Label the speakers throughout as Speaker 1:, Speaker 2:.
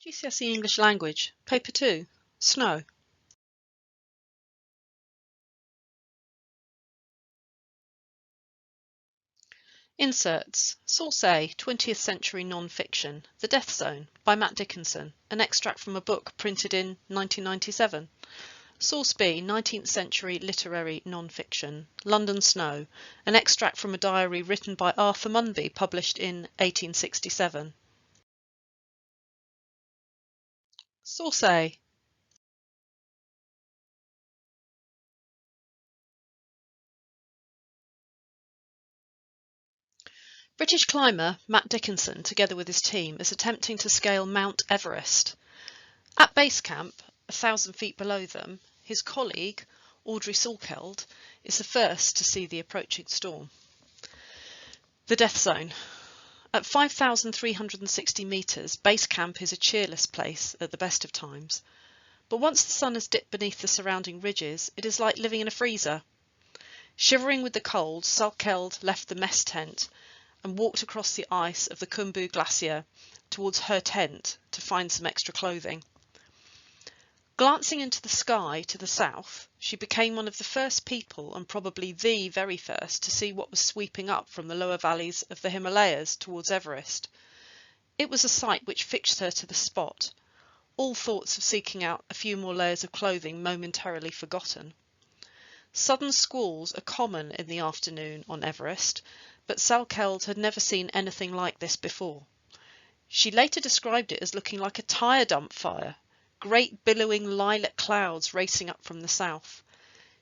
Speaker 1: GCSE English Language, Paper 2, Snow. Inserts. Source A, 20th Century Non-Fiction, The Death Zone, by Matt Dickinson, an extract from a book printed in 1997. Source B, 19th Century Literary Non-Fiction, London Snow, an extract from a diary written by Arthur Munby, published in 1867. Source A. British climber Matt Dickinson, together with his team, is attempting to scale Mount Everest. At base camp, 1,000 feet below them, his colleague, Audrey Salkeld, is the first to see the approaching storm. The Death Zone. At 5,360 metres, base camp is a cheerless place at the best of times. But once the sun has dipped beneath the surrounding ridges, it is like living in a freezer. Shivering with the cold, Salkeld left the mess tent and walked across the ice of the Khumbu Glacier towards her tent to find some extra clothing. Glancing into the sky to the south, she became one of the first people, and probably the very first, to see what was sweeping up from the lower valleys of the Himalayas towards Everest. It was a sight which fixed her to the spot, all thoughts of seeking out a few more layers of clothing momentarily forgotten. Sudden squalls are common in the afternoon on Everest, but Salkeld had never seen anything like this before. She later described it as looking like a tyre dump fire, great billowing lilac clouds racing up from the south.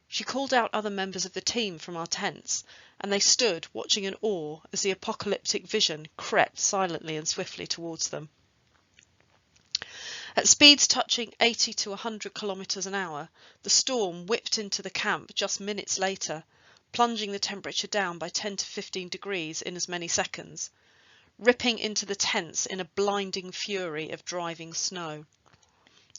Speaker 1: She called out other members of the team from our tents, and they stood watching in awe as the apocalyptic vision crept silently and swiftly towards them. At speeds touching 80 to 100 kilometres an hour, the storm whipped into the camp just minutes later, plunging the temperature down by 10 to 15 degrees in as many seconds, ripping into the tents in a blinding fury of driving snow.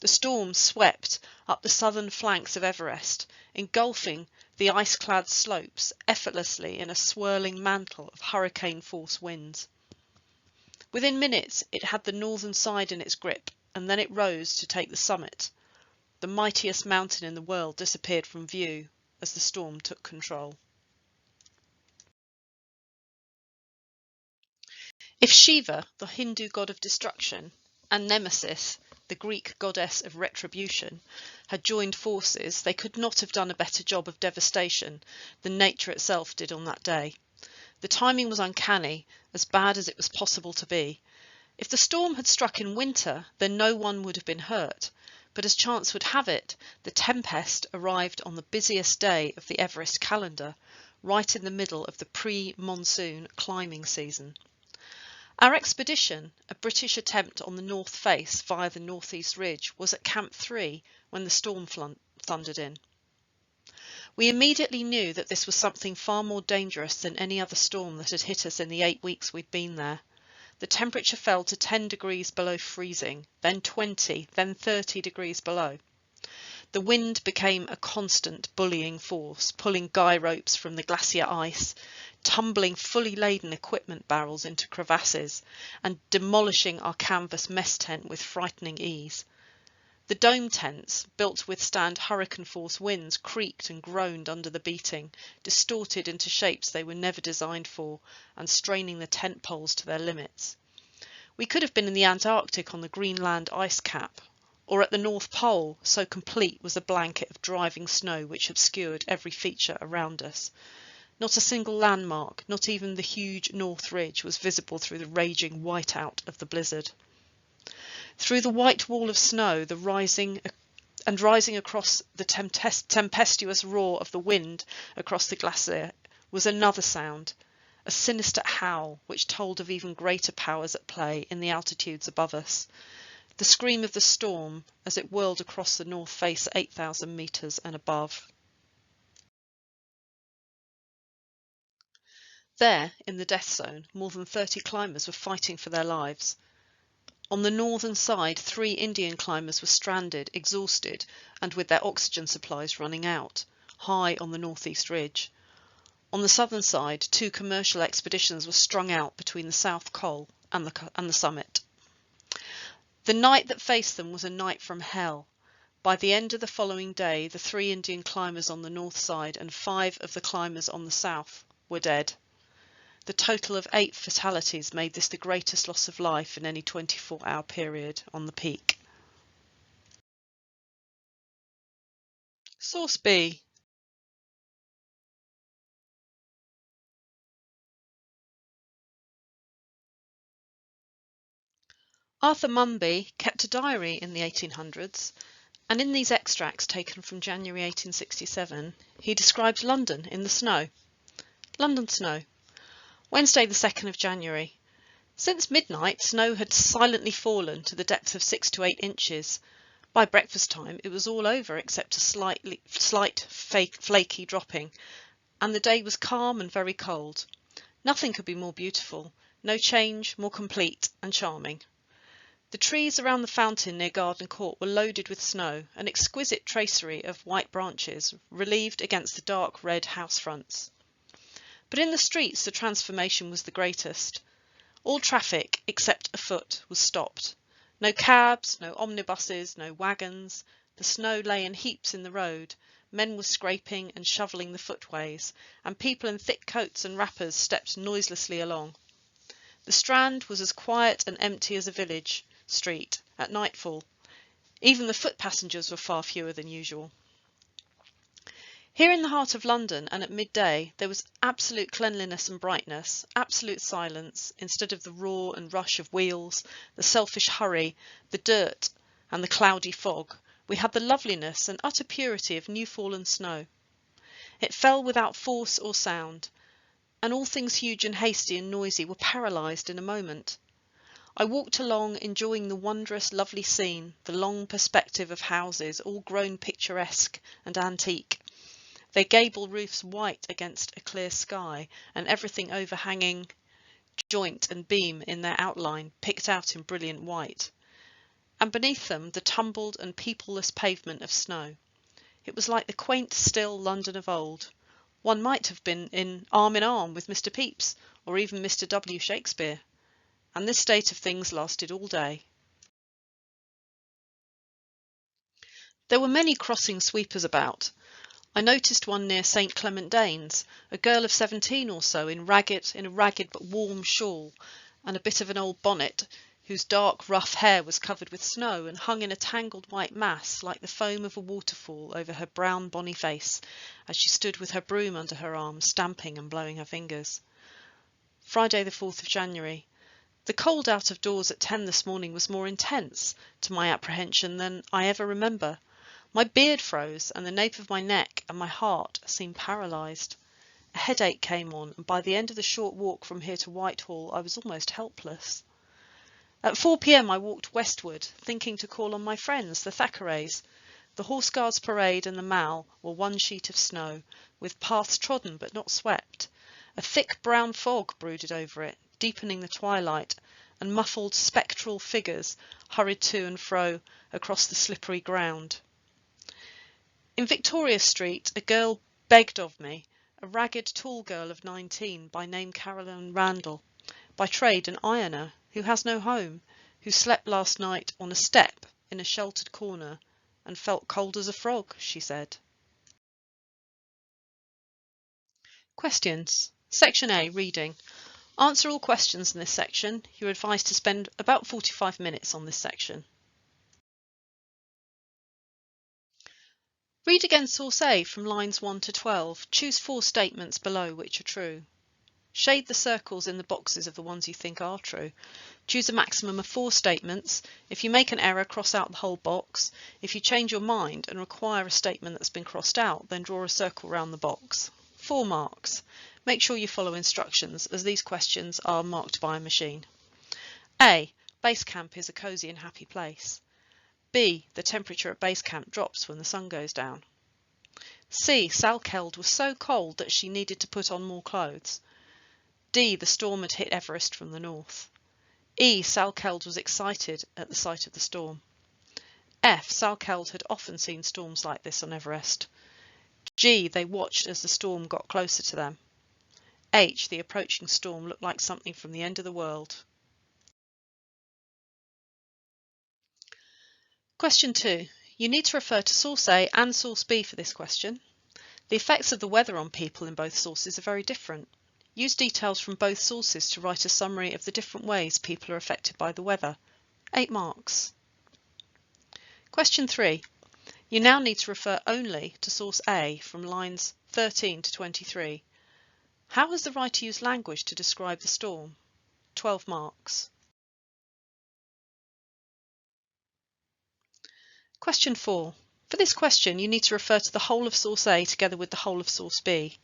Speaker 1: The storm swept up the southern flanks of Everest, engulfing the ice-clad slopes effortlessly in a swirling mantle of hurricane-force winds. Within minutes it had the northern side in its grip, and then it rose to take the summit. The mightiest mountain in the world disappeared from view as the storm took control. If Shiva, the Hindu god of destruction, and Nemesis, the Greek goddess of retribution, had joined forces, they could not have done a better job of devastation than nature itself did on that day. The timing was uncanny, as bad as it was possible to be. If the storm had struck in winter, then no one would have been hurt, but as chance would have it, the tempest arrived on the busiest day of the Everest calendar, right in the middle of the pre-monsoon climbing season. Our expedition, a British attempt on the north face via the northeast ridge, was at Camp 3 when the storm thundered in. We immediately knew that this was something far more dangerous than any other storm that had hit us in the 8 weeks we'd been there. The temperature fell to 10 degrees below freezing, then 20, then 30 degrees below. The wind became a constant bullying force, pulling guy ropes from the glacier ice, tumbling fully laden equipment barrels into crevasses, and demolishing our canvas mess tent with frightening ease. The dome tents, built to withstand hurricane-force winds, creaked and groaned under the beating, distorted into shapes they were never designed for, and straining the tent poles to their limits. We could have been in the Antarctic on the Greenland ice cap, or at the North Pole, so complete was the blanket of driving snow which obscured every feature around us. Not a single landmark, not even the huge North Ridge, was visible through the raging whiteout of the blizzard. Through the white wall of snow, rising across the tempestuous roar of the wind across the glacier, was another sound, a sinister howl which told of even greater powers at play in the altitudes above us. The scream of the storm as it whirled across the north face at 8,000 metres and above. There, in the death zone, more than 30 climbers were fighting for their lives. On the northern side, 3 Indian climbers were stranded, exhausted, and with their oxygen supplies running out, high on the northeast ridge. On the southern side, 2 commercial expeditions were strung out between the South Col and the summit. The night that faced them was a night from hell. By the end of the following day, the 3 Indian climbers on the north side and 5 of the climbers on the south were dead. The total of 8 fatalities made this the greatest loss of life in any 24-hour period on the peak. Source B. Arthur Mumby kept a diary in the 1800s, and in these extracts taken from January 1867, he describes London in the snow. London snow. Wednesday the 2nd of January. Since midnight, snow had silently fallen to the depth of 6 to 8 inches. By breakfast time, it was all over except a slight flaky dropping, and the day was calm and very cold. Nothing could be more beautiful, no change more complete and charming. The trees around the fountain near Garden Court were loaded with snow, an exquisite tracery of white branches relieved against the dark red house fronts. But in the streets the transformation was the greatest. All traffic, except afoot, was stopped. No cabs, no omnibuses, no wagons. The snow lay in heaps in the road. Men were scraping and shovelling the footways, and people in thick coats and wrappers stepped noiselessly along. The Strand was as quiet and empty as a village street at nightfall. Even the foot passengers were far fewer than usual. Here in the heart of London and at midday there was absolute cleanliness and brightness, absolute silence, instead of the roar and rush of wheels, the selfish hurry, the dirt and the cloudy fog. We had the loveliness and utter purity of new-fallen snow. It fell without force or sound, and all things huge and hasty and noisy were paralysed in a moment. I walked along enjoying the wondrous lovely scene, the long perspective of houses all grown picturesque and antique, their gable roofs white against a clear sky, and everything overhanging joint and beam in their outline picked out in brilliant white, and beneath them the tumbled and peopleless pavement of snow. It was like the quaint still London of old. One might have been in arm with Mr. Pepys, or even Mr. W. Shakespeare. And this state of things lasted all day. There were many crossing sweepers about. I noticed one near St. Clement Danes, a girl of 17 or so in a ragged but warm shawl, and a bit of an old bonnet, whose dark rough hair was covered with snow and hung in a tangled white mass like the foam of a waterfall over her brown bonny face, as she stood with her broom under her arm, stamping and blowing her fingers. Friday the 4th of January. The cold out of doors at 10 this morning was more intense, to my apprehension, than I ever remember. My beard froze, and the nape of my neck and my heart seemed paralysed. A headache came on, and by the end of the short walk from here to Whitehall I was almost helpless. At 4 p.m. I walked westward, thinking to call on my friends, the Thackerays. The Horse Guards Parade and the Mall were one sheet of snow, with paths trodden but not swept. A thick brown fog brooded over it, deepening the twilight, and muffled spectral figures hurried to and fro across the slippery ground. In Victoria Street a girl begged of me, a ragged tall girl of 19, by name Caroline Randall, by trade an ironer, who has no home, who slept last night on a step in a sheltered corner and felt cold as a frog, she said. Questions. Section A, reading. Answer all questions in this section. You're advised to spend about 45 minutes on this section. Read again source A from lines 1 to 12. Choose 4 statements below which are true. Shade the circles in the boxes of the ones you think are true. Choose a maximum of 4 statements. If you make an error, cross out the whole box. If you change your mind and require a statement that's been crossed out, then draw a circle round the box. 4 marks. Make sure you follow instructions, as these questions are marked by a machine. A. Base camp is a cosy and happy place. B. The temperature at base camp drops when the sun goes down. C. Salkeld was so cold that she needed to put on more clothes. D. The storm had hit Everest from the north. E. Salkeld was excited at the sight of the storm. F. Salkeld had often seen storms like this on Everest. G. They watched as the storm got closer to them. H. The approaching storm looked like something from the end of the world. Question 2. You need to refer to source A and source B for this question. The effects of the weather on people in both sources are very different. Use details from both sources to write a summary of the different ways people are affected by the weather. 8 marks. Question 3. You now need to refer only to source A from lines 13 to 23. How has the writer used language to describe the storm? 12 marks. Question 4. For this question, you need to refer to the whole of source A together with the whole of source B.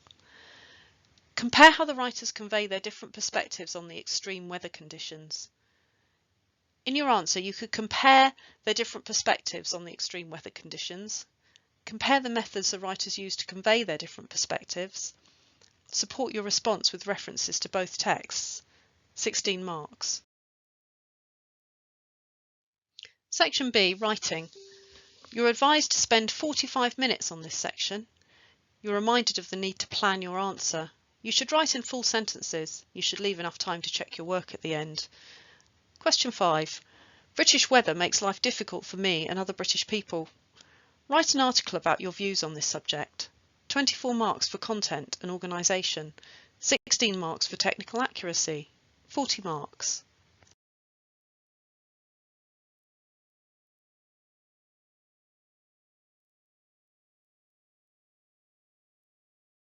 Speaker 1: Compare how the writers convey their different perspectives on the extreme weather conditions. In your answer, you could compare their different perspectives on the extreme weather conditions, compare the methods the writers use to convey their different perspectives, support your response with references to both texts. 16 marks. Section B, Writing. You're advised to spend 45 minutes on this section. You're reminded of the need to plan your answer. You should write in full sentences. You should leave enough time to check your work at the end. Question 5. British weather makes life difficult for me and other British people. Write an article about your views on this subject. 24 marks for content and organisation. 16 marks for technical accuracy. 40 marks.